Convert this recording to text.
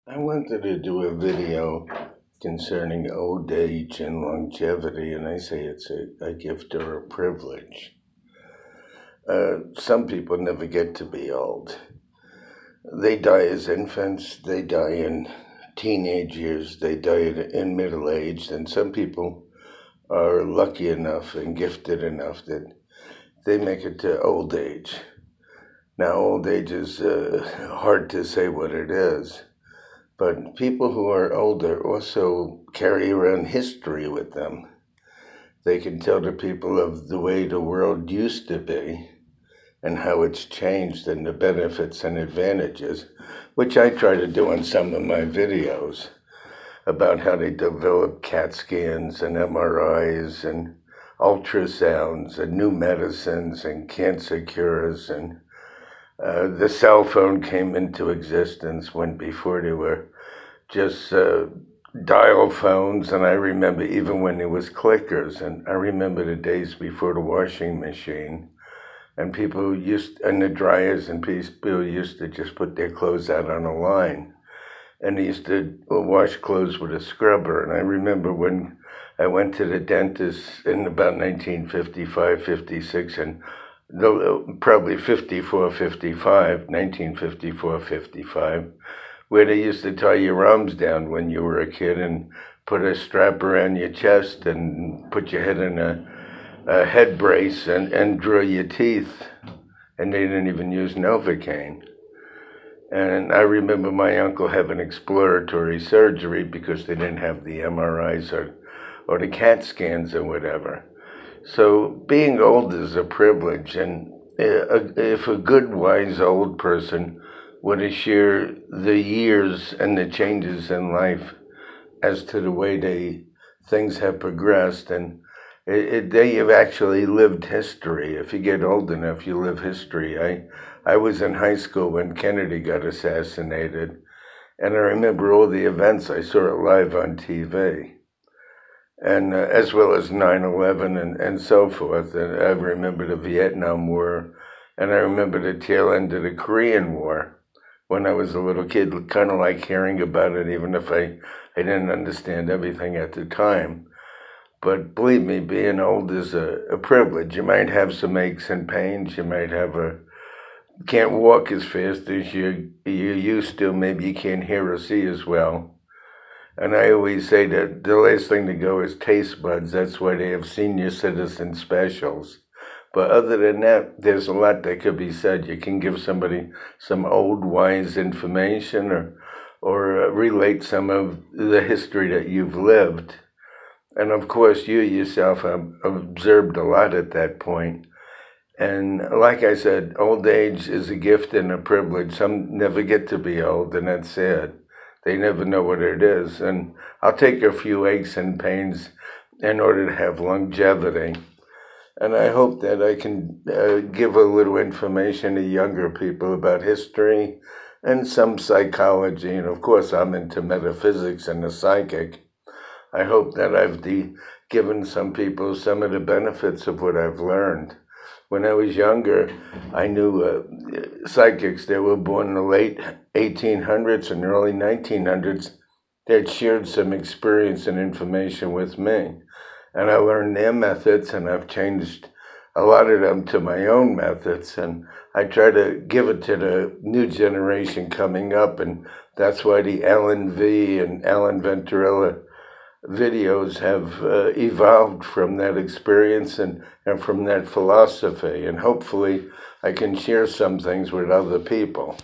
I wanted to do a video concerning old age and longevity, and I say it's a gift or a privilege. Some people never get to be old. They die as infants, they die in teenage years, they die in middle age, and some people are lucky enough and gifted enough that they make it to old age. Now, old age is hard to say what it is. But people who are older also carry around history with them. They can tell the people of the way the world used to be and how it's changed and the benefits and advantages, which I try to do in some of my videos about how they develop CAT scans and MRIs and ultrasounds and new medicines and cancer cures, and the cell phone came into existence when before they were just dial phones, and I remember even when it was clickers, and I remember the days before the washing machine, and and the dryers, and people used to just put their clothes out on a line, and they used to wash clothes with a scrubber. And I remember when I went to the dentist in about 1955, 56, and probably 54, 55, 1954, 55, where they used to tie your arms down when you were a kid and put a strap around your chest and put your head in a head brace and drill your teeth. And they didn't even use Novocaine. And I remember my uncle having exploratory surgery because they didn't have the MRIs or the CAT scans or whatever. So being old is a privilege, and if a good, wise old person were to share the years and the changes in life as to the way things have progressed, and they have actually lived history. If you get old enough, you live history. I was in high school when Kennedy got assassinated, and I remember all the events. I saw it live on TV. And as well as 9/11 and so forth. And I remember the Vietnam War, and I remember the tail end of the Korean War when I was a little kid, kind of like hearing about it, even if I didn't understand everything at the time. But believe me, being old is a privilege. You might have some aches and pains. You might can't walk as fast as you used to. Maybe you can't hear or see as well. And I always say that the last thing to go is taste buds. That's why they have senior citizen specials. But other than that, there's a lot that could be said. You can give somebody some old, wise information or relate some of the history that you've lived. And of course, you yourself have observed a lot at that point. And like I said, old age is a gift and a privilege. Some never get to be old, and that's sad. They never know what it is. And I'll take a few aches and pains in order to have longevity. And I hope that I can give a little information to younger people about history and some psychology. And of course, I'm into metaphysics and the psychic. I hope that I've given some people some of the benefits of what I've learned. When I was younger, I knew psychics that were born in the late 1800s and early 1900s that shared some experience and information with me. And I learned their methods, and I've changed a lot of them to my own methods. And I try to give it to the new generation coming up, and that's why the Alan Vee and Alan Venturella videos have evolved from that experience and from that philosophy. And hopefully I can share some things with other people.